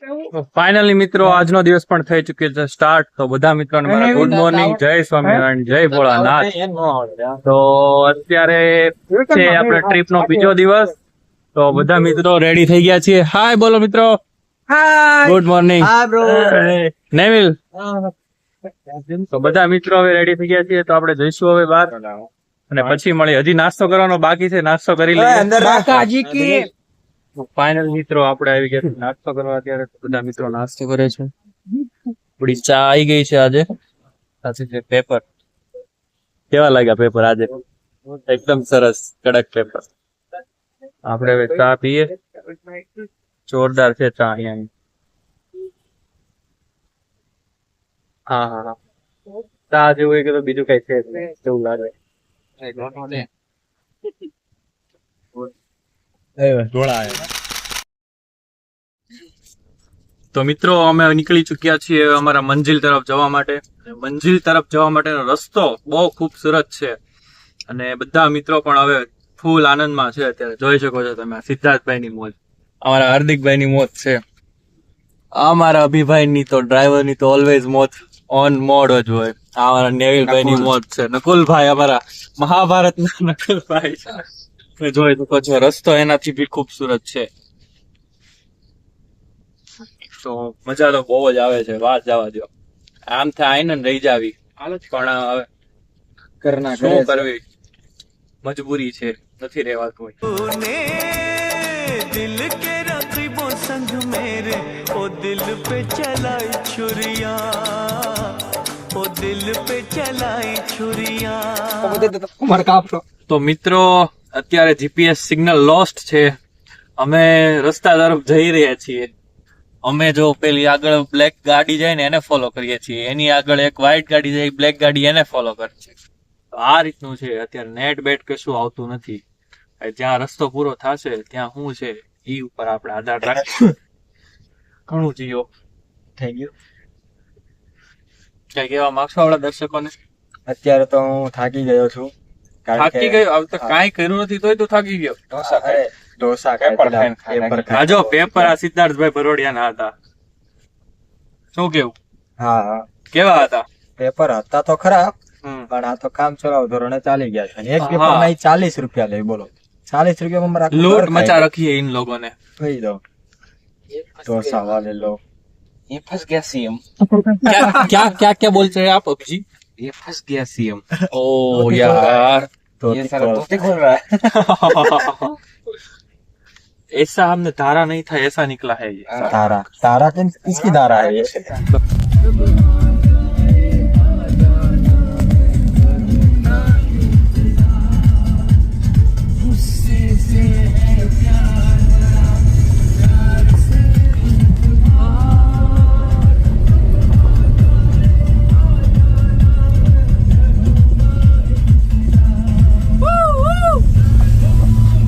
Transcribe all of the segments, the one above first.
Finally મિત્રો આજનો દિવસ પણ થઈ ચુક્યો છે સ્ટાર્ટ. તો બધા મિત્રોને મારા ગુડ મોર્નિંગ, જય સ્વામિનારાયણ, જય ભોળાનાથ. તો અત્યારે છે આપણે ટ્રીપ નો બીજો દિવસ. તો બધા મિત્રો રેડી થઈ ગયા છીએ. હાય બોલો મિત્રો. Hi, good morning. Hi bro. Neville. તો બધા મિત્રો હવે રેડી થઈ ગયા છીએ. તો આપણે જઈશું હવે બહાર અને પછી મળી. હજી નાસ્તો કરવાનો બાકી છે, નાસ્તો કરી લઈએ. ફાઇનલ મિત્રો આપણે આવી ગયા નાસ્તો કરવા. અત્યારે બધા મિત્રો નાસ્તો કરે છે. થોડી ચા આવી ગઈ છે આજે. સાચી છે. પેપર કેવા લાગ્યા? પેપર આજે એકદમ સરસ કડક પેપર. આપણે હવે ચા પીએ. જોરદાર છે ચા અહીંયા. હા હા હા, ચા જેવું હોય કે તો બીજું કઈ છે એવું લાગે. તો મિત્રો અમે નીકળી ચુક્યા છીએ અમારા મંજિલ તરફ જવા માટે. મંજિલ તરફ જવા માટેનો રસ્તો બહુ ખૂબસૂરત છે અને બધા મિત્રો પણ હવે ફૂલ આનંદમાં છે. અત્યારે જોઈ શકો છો તમે સિદ્ધાર્થભાઈ ની મોજ, અમારા હાર્દિકભાઈ ની મોજ છે, અમારા અભિભાઈ ની તો ડ્રાઈવર ની તો ઓલવેઝ મોજ ઓન મોડ જ હોય. અમારા નેવિલભાઈ ની મોજ છે. નકુલભાઈ અમારા મહાભારત ના નકુલભાઈ છે. જોઈ શકો છો રસ્તો એનાથી બી ખૂબસૂરત છે. તો મજા તો બહુ જ આવે છે. વાત જવા દો. આમ થાય ને રહી જાવી, પણ હવે શું કરવી, મજબૂરી છે, નથી રહેવાતું હોય. દિલ કે રકીબો સંગ મેરે ઓ દિલ પે ચલાઈ છુરિયા, ઓ દિલ પે ચલાઈ છુરિયા. તો મિત્રો અત્યારે જીપીએસ સિગ્નલ લોસ્ટ છે. અમે રસ્તા તરફ જઈ રહ્યા છીએ. અમે જો પેલી આગળ બ્લેક ગાડી જાય ને એને ફોલો કરીએ છીએ, એની આગળ એક વ્હાઈટ ગાડી જાય, બ્લેક ગાડી એને ફોલો કરે છે. તો આ રીતનું છે. અત્યારે નેટ બેટ કશું આવતું નથી. જ્યાં રસ્તો પૂરો થશે ત્યાં શું છે ઈ ઉપર આપણે આધાર રાખીએ. ઘણું જીઓ થઈ ગયું. કઈ કહેવા માંગશો આપણા દર્શકોને? અત્યારે તો હું થાકી ગયો છું. થાકી ગયો? હવે તો કાંઈ કર્યું નથી તોય તો થાકી ગયો. ઢોસા જો પેપર આ સિદ્ધાર્થભાઈ ભરોડિયા ના હતા. શું કેવું? હા, કેવા હતા પેપર? હતા તો ખરાબ, પણ આ તો કામ ચલાવ ધોરણે ચાલી ગયા છે. એક પેપર ના 40 રૂપિયા લે. બોલો, 40 રૂપિયામાં મારા લૂટ મચા રખી इन लोगों ने. કહી દો ઢોસા વાલે લો. ये फंस गया सीएम. क्या क्या क्या बोलते हैं आप अभी? ये फंस गया सीएम. ओ यार, ये सारा तोते खोल रहा है. ऐसा हमने धारा नहीं था, ऐसा निकला है ये. तारा तारा किसकी धारा है ये?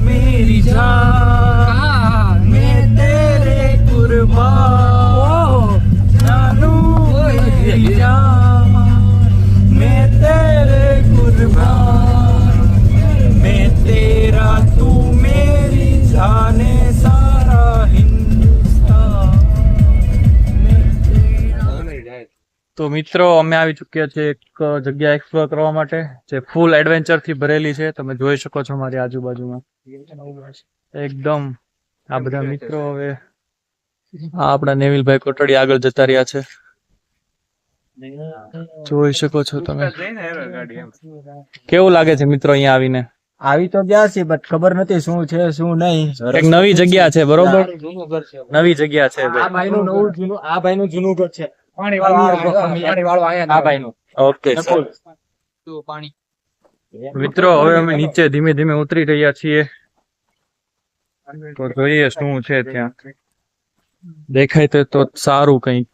मेरी जान मैं तेरे कुर्बान, जानू मेरी जान मैं तेरे कुर्बान, मैं तेरा तू मेरी जाने सारा हिंदुस्तान. તો મિત્રો અમે આવી ચુક્યા છે એક જગ્યા એક્સપ્લોર કરવા માટે જે ફૂલ એડવેન્ચર થી ભરેલી છે. તમે જોઈ શકો છો મારી આજુબાજુમાં એકદમ. આ બધા મિત્રો હવે આપણા નેવિલભાઈ કોટડી આગળ જતા રહ્યા છે. જોઈ શકો છો તમે. કેવું લાગે છે મિત્રો અહીંયા આવીને? આવી તો ગયા છે બટ ખબર નથી શું છે શું નહીં. એક નવી જગ્યા છે, બરોબર? નવી જગ્યા છે. આ ભાઈનું નવું જૂનું, આ ભાઈનું જૂનું ઘર છે. પાણી વાળો આયા. આ ભાઈનું. ઓકે મિત્રો હવે અમે નીચે ધીમે ધીમે ઉતરી રહ્યા છીએ. તો જોઈએ શું છે ત્યાં. દેખાય તો સારું કઈક.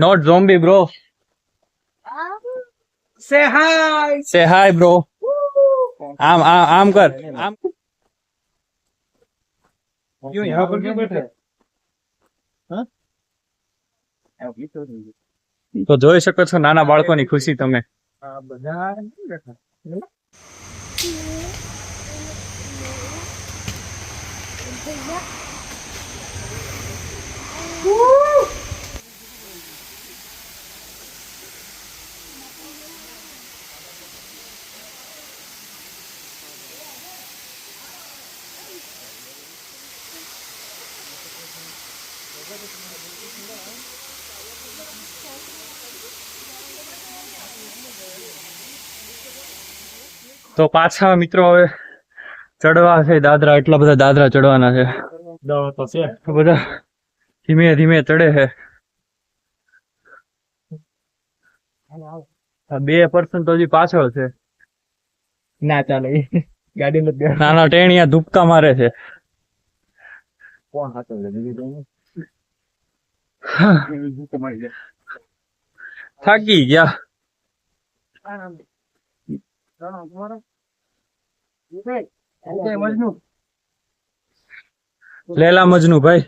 Not zombie bro. Say hi. સે હાય બ્રો. આમ આમ કર. આમ क्यों यहाँ पर क्यों बैठे? તો જોઈ શકો છો નાના બાળકોની ખુશી તમે. બધા તો પાછા મિત્રો હવે ચડવા છે દાદરા, એટલા બધા દાદરા ચડવાના છે. તો બધા ધીમે ધીમે ચડે છે. આ 2% તો હજી પાછળ છે. ના ચાલે ગાડી નથી નાના ટેણિયા ધુપકા મારે છે. કોણ હાથો થાકી ગયા. લેલા મજનુ ભાઈ.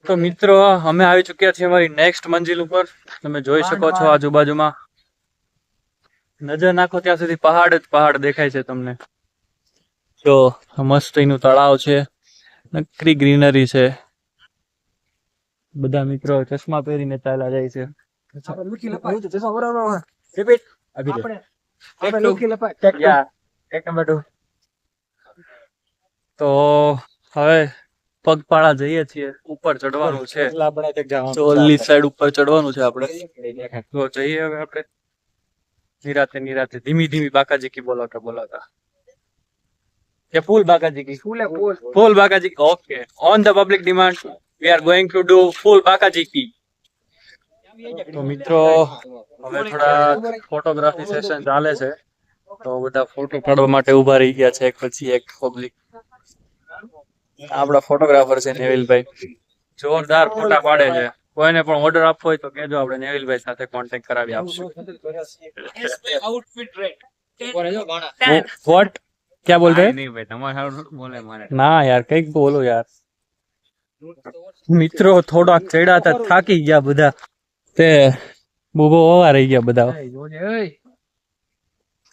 તો મિત્રો અમે આવી ચુક્યા છીએ અમારી નેક્સ્ટ મંજિલ ઉપર. તમે જોઈ શકો છો આજુબાજુમાં નજર નાખો ત્યાં સુધી પહાડ જ પહાડ દેખાય છે તમને. જો મસ્ત એનું તળાવ છે, નકરી ગ્રીનરી છે. બધા મિત્રો ચશ્મા પહેરીને ચાલ્યા જાય છે. તો હવે પગપાળા જઈએ છીએ. ઉપર ચડવાનું છે, ચોલી સાઈડ ઉપર ચડવાનું છે આપણે. તો જઈએ હવે આપણે નિરાતે નિરાતે ધીમી ધીમી બાકાજી કી બોલાતા કે ફૂલ બાકાજી કી ફૂલ બાકાજી. Okay, on the public demand we are going to do ફૂલ બાકાજી કી. તો મિત્રો હવે થોડા ફોટોગ્રાફી સેશન ચાલે છે, તો બધા ફોટો પાડવા માટે ઉભા રહી ગયા છે એક પછી એક પબ્લિક. આપડા ફોટોગ્રાફર છે નેવિલભાઈ, જોરદાર ફોટા પાડે છે. કોઈને પણ ઓર્ડર આપવો હોય તો કેજો, આપણે નેવિલભાઈ સાથે કોન્ટેક્ટ કરાવી આપશું. વોટ ક્યાં બોલ રહે? ના યાર કઈક બોલો યાર. મિત્રો થોડાક ચડ્યા હતા, થાકી ગયા બધા, તે બહુ ઓવા રહી ગયા બધા.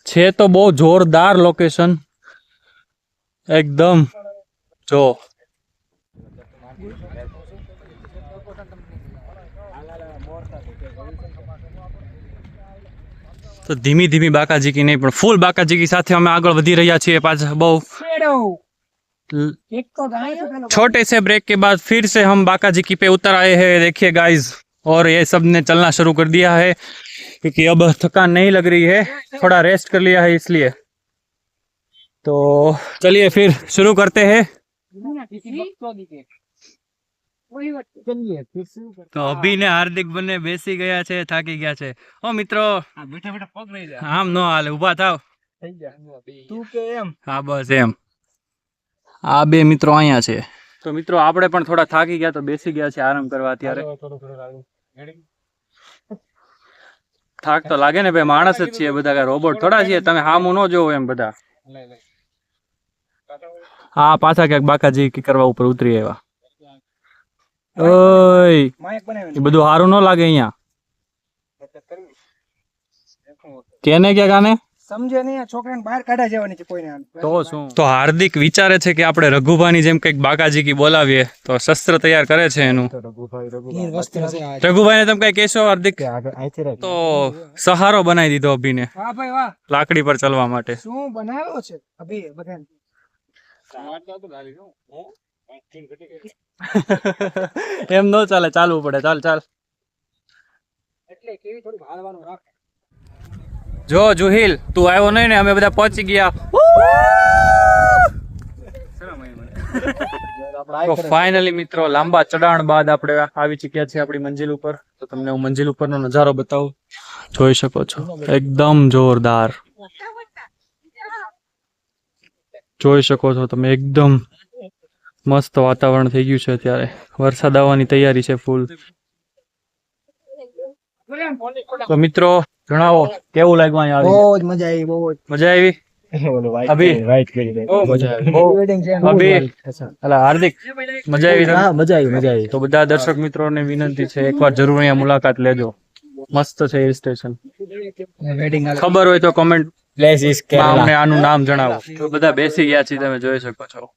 છે તો બહુ જોરદાર લોકેશન એકદમ. જો તો ધીમી ધીમી बाकाजी की नहीं, પણ ફૂલ बाकाजी की સાથે અમે આગળ વધી રહ્યા છીએ. પાછા બહુ छोटे से ब्रेक के बाद फिर से हम बाकाजी की पे उतर आए हैं. देखिए गाइस, और ये सब ने चलना शुरू कर दिया है क्योंकि अब थकान नहीं लग रही है, थोड़ा रेस्ट कर लिया है इसलिए. तो चलिए फिर शुरू करते हैं. તો અભી ને હાર્દિક બંને બેસી ગયા છે, થાકી ગયા છે. ઓ મિત્રો આમ નો હાલે, ઉભા થાવ. હા બસ એમ. આ બે મિત્રો અહીંયા છે. તો મિત્રો આપણે પણ થોડા થાકી ગયા તો બેસી ગયા છે આરામ કરવા. અત્યારે થાક તો લાગે ને ભાઈ, માણસ જ છીએ બધા, કઈ રોબોટ થોડા છીએ. તમે હામું ન જોવો એમ બધા. હા પાછા ક્યાંક બાકાજી કરવા ઉપર ઉતરી આવ્યા. ઓય એ બધું સારું ન લાગે અહીંયા. કેને ક્યાં કાને સમજે નહીં આ છોકરાને બહાર કાઢા જવાની છે કોઈને તો શું તો હાર્દિક વિચારે છે કે આપણે રઘુભાની જેમ કંઈક બાકાજી કી બોલાવીએ તો શસ્ત્ર તૈયાર કરે છે એનું રઘુભાઈને તમે કઈ કહેશો હાર્દિક તો સહારો બનાવી દીધો અભિને વાહ ભાઈ વાહ લાકડી પર ચલવા માટે શું બનાવ્યો છે અભી બધા એમ નો ચાલે ચાલવું પડે ચાલ ચાલ એટલે કેવી થોડી ભાળવાનું રાખ જો જુહિલ તું આવ્યો નહીં ને અમે બધા પહોંચી ગયા તો ફાઇનલી મિત્રો લાંબા ચડાણ બાદ આપણે આવી ચૂક્યા છીએ આપણી મંજિલ ઉપર તો તમને હું મંજિલ ઉપરનો નજારો બતાવું જોઈ શકો છો એકદમ જોરદાર જોઈ શકો છો તમે એકદમ મસ્ત વાતાવરણ થઈ ગયું છે અત્યારે વરસાદ આવવાની તૈયારી છે ફૂલ તો મિત્રો જણાવો કેવું લાગ્યું અહીંયા બહુ આવી જ મજા આવી બહુ જ મજા આવી અભી અભી અલા હાર્દિક મજા આવી તને? મજા આવી તો બધા દર્શક મિત્રોને વિનંતી છે એકવાર જરૂર અહીંયા મુલાકાત લેજો મસ્ત છે હિલ સ્ટેશન વેડિંગ ખબર હોય તો કોમેન્ટ પ્લેસ ઇઝ અમને આનું નામ જણાવો તો બધા બેસી ગયા છે તમે જોઈ શકો છો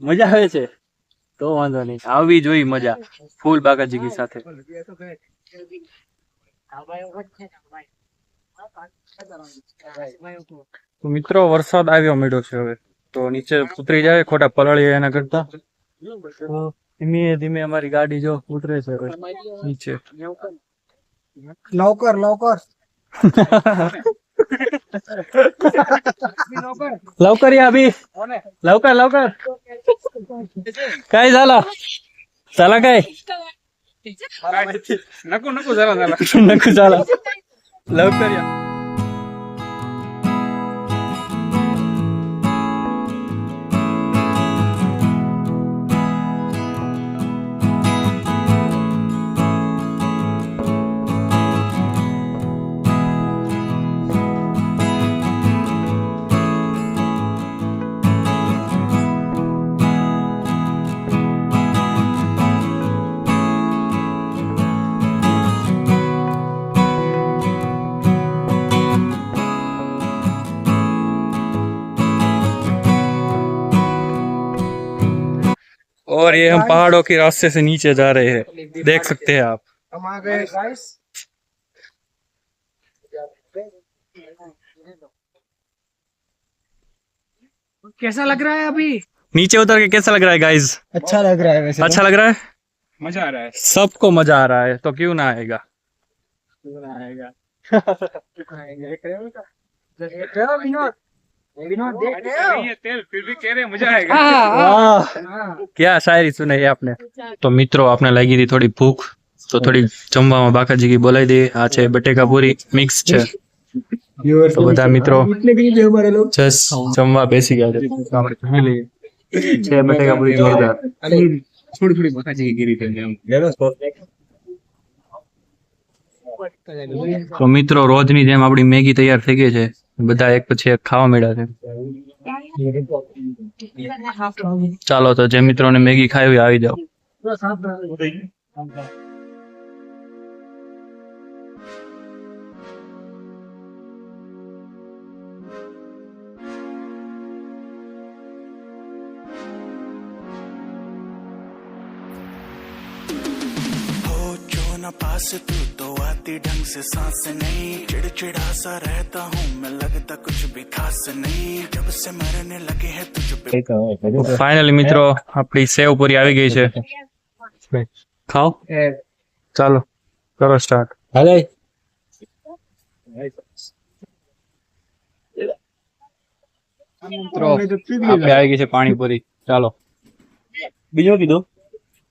મજા આવે છે તો વાંધો નહીં આવી જોઈ મજા ફૂલ બાકાજી સાથે તો મિત્રો વરસાદ આવ્યો મળ્યો છે હવે તો નીચે ઉતરી જાય ખોટા પલળી એના કરતા ધીમે ધીમે અમારી ગાડી જો ઉતરે છે હવે નીચે લવકર लवकर या अभी लवकर लवकर काय झालं चला काय नको नको झाला नको झाला लवकर या और ये हम पहाड़ों के रास्ते से नीचे जा रहे हैं देख सकते हैं आप हम आ गए गाइस कैसा लग रहा है अभी नीचे उतर के कैसा लग रहा है गाइज अच्छा लग रहा है वैसे अच्छा लग रहा है मजा आ रहा है सबको मजा आ रहा है तो क्यों ना आएगा तेल फिर भी कह रहे हैं मजा आएगा क्या શાયરી સુનાઈ આપને તો મિત્રો આપને લાગી હતી થોડી ભૂખ તો થોડી જમવામાં બાકાજી કી બોલાવી દે આ છે બટેકા પૂરી મિક્સ છે તો બધા મિત્રો જસ જમવા બેસી ગયા છે આપણે જમી લઈએ છે બટેકા પૂરી જોરદાર थोड़ी थोड़ी बकाजी गिरी थे તો મિત્રો રોજની જેમ આપણી મેગી તૈયાર થઈ ગઈ છે બધા એક પછી એક ખાવા મળ્યા છે ચાલો તો જે મિત્રોને મેગી ખાવી આવી જાઓ पास तू तो आती ढंग से सांस नहीं चिड़चिड़ा सा रहता हूँ मैं लगता कुछ भी खास नहीं जब से मरने लगे हैं तुझ पे ફાઇનલી મિત્રો આપણી સેવ પૂરી આવી ગઈ છે ખાઓ ચાલો કરો સ્ટાર્ટ હાલે મિત્રો આપણે આવી ગઈ છે પાણીપુરી ચાલો બીજો કીધું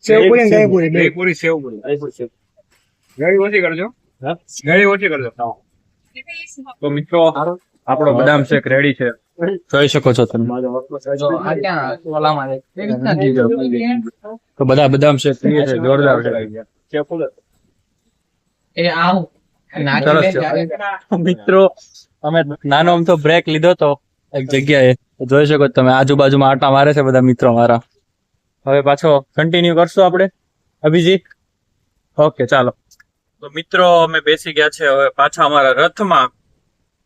सेव पूरी दही पूरी दही पूरी सेव पूरी गड़ी ओછી करजो गड़ी ओછી करजो તો મિત્રો આપણો બદામ શેક રેડી છે જોઈ શકો છો તમે તો બધા બદામ શેક પીએ છે જોરદાર છે સરસ છે મિત્રો અમે નાનો અમથો બ્રેક લીધો તો એક જગ્યાએ જોઈ શકો છો તમે આજુબાજુમાં આટા મારે છે બધા મિત્રો મારા હવે પાછો કન્ટિન્યુ કરશું આપણે અભિજીત ઓકે ચાલો તો મિત્રો અમે બેસી ગયા છે હવે પાછા અમારા રથમાં.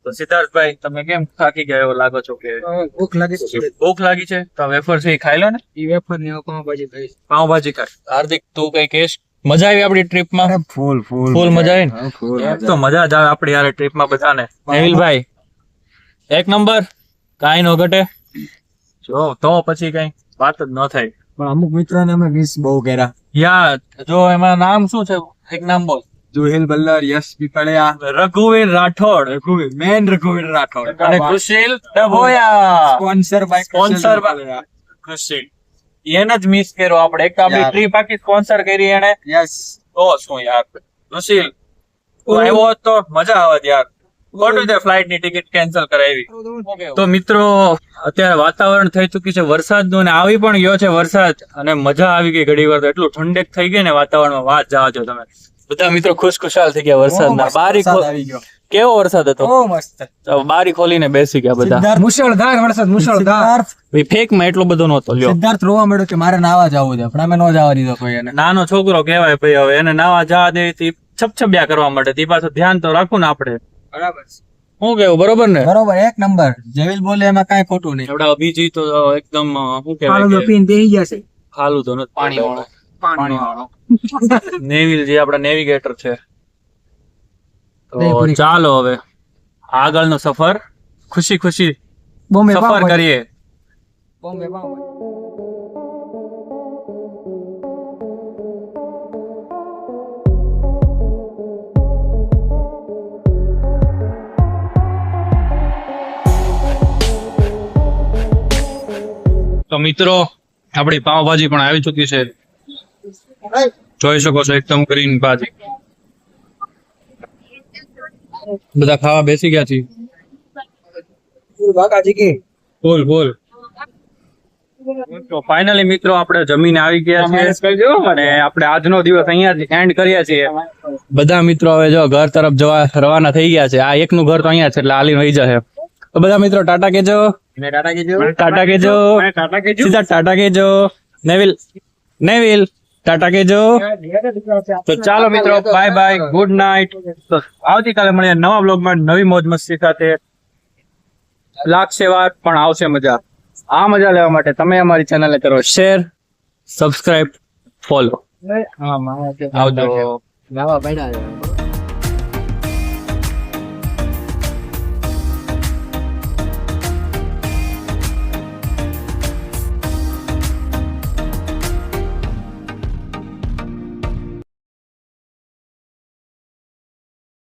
તો સિદ્ધાર્થભાઈ તમે કેમ થાકી ગયા એવો લાગો છો કે ભૂખ લાગી છે ભૂખ લાગી છે? તો વેફર છે એ ખાઈ લો ને. ઈ વેફર ની પાવભાજી ખાઈશ. પાવભાજી ખાય. હાર્દિક તું કઈ કેસ? મજા આવી આપડી ટ્રીપમાં? ફૂલ ફૂલ મજા આવી ને? એમ તો મજા જ આવે આપડી યાર ટ્રીપમાં બધાને. નેવિલભાઈ એક નંબર, કાંઈ નો ઘટે. જો તો પછી કઈ વાત જ ન થાય. પણ અમુક મિત્રોને અમે મિસ બહુ કર્યા. યા જો એમાં નામ શું છે? એક નામ બોલ. જુહેલ બલ્લર, યશ પીપળિયા, રઘુવીર રાઠોડ રઘુવીર રાઠોડ અને Kushil Dabhoya. Sponsor by Sponsor by- Kushil એને જ મિસ કર્યો આપણે. એક તો આપડી યાર. ટ્રીપ આખી સ્પોન્સર કરી એને. યસ તો શું યાર કુશીલ તું આવ્યો હોત તો મજા આવત યાર. ખોટું છે ફ્લાઇટ ની ટિકિટ કેન્સલ કરાવી. તો મિત્રો અત્યારે વાતાવરણ થઈ ચુકી છે વરસાદનું અને આવી પણ ગયો છે વરસાદ અને મજા આવી ગઈ ઘડી વાર. તો એટલું ઠંડક થઈ ગઈ ને વાતાવરણમાં વાત જવા જો તમે. બધા મિત્રો ખુશખુશાલ થઈ ગયા વરસાદના. બારી આવી ગયો. કેવો વરસાદ હતો? બહુ મસ્ત. તો બારી ખોલીને બેસી ગયા બધા. સિદ્ધાર્થ મુશળધાર વરસાદ મુશળધાર. ભાઈ ફેકમાં એટલો બધો નહોતો લ્યો. સિદ્ધાર્થ રોવા મળ્યો કે મારે નાવા જવું છે પણ અમે ન જવા દીધો કોઈ એને. નાનો છોકરો કહેવાય ભાઈ, હવે એને નાવા જવા દેવી તી છપછપિયા કરવા માટે. તે પાછું ધ્યાન તો રાખવું ને આપણે. બરાબર છે. શું કેવું? બરોબર ને? બરોબર એક નંબર. જેવિલ બોલે એમાં કાંઈ ખોટું નહીં. એવડા અભિજી તો એકદમ શું પાલો કહેવાય પીને બેહી ગયા છે. ખાલું તો નથી. પાણી વાળો. નેવિલ જે આપડા નેવિગેટર છે. તો નહીં, ચાલો હવે આગળનો સફર ખુશી ખુશી બોમ્બે સફર પાવભાજી. કરીએ. બોમ્બે પાવભાજી. તો મિત્રો આપણી પાવભાજી પણ આવી ચુકી છે. જોઈ શકો છો એકદમ ગ્રીન ભાજી. બધા ખાવા બેસી ગયા છે. બાકાજી કી. બોલ બોલ. તો ફાઇનલી મિત્રો આપણે જમીને આવી ગયા છીએ અને આપણે આજનો દિવસ અહીંયા એન્ડ કર્યા છીએ. બધા મિત્રો હવે જો ઘર તરફ જવા રવાના થઈ ગયા છે. આ એકનું ઘર તો અહીંયા છે એટલે હાલી રહી જશે. તો બધા મિત્રો ટાટા કેજો. ટાટા કેજો. સીધા ટાટા કેજો. નેવિલ ટાટા કેજો. તો ચાલો મિત્રો બાય બાય, ગુડ નાઇટ. તો આવતીકાલે મળીએ નવા બ્લોગમાં નવી મોજ મસ્તી સાથે. લાગશે વાત પણ આવશે મજા. આ મજા લેવા માટે તમે અમારી ચેનલને કરો શેર, સબસ્ક્રાઇબ, ફોલો. હા મારા આવજો. નાવા પડ્યા છે.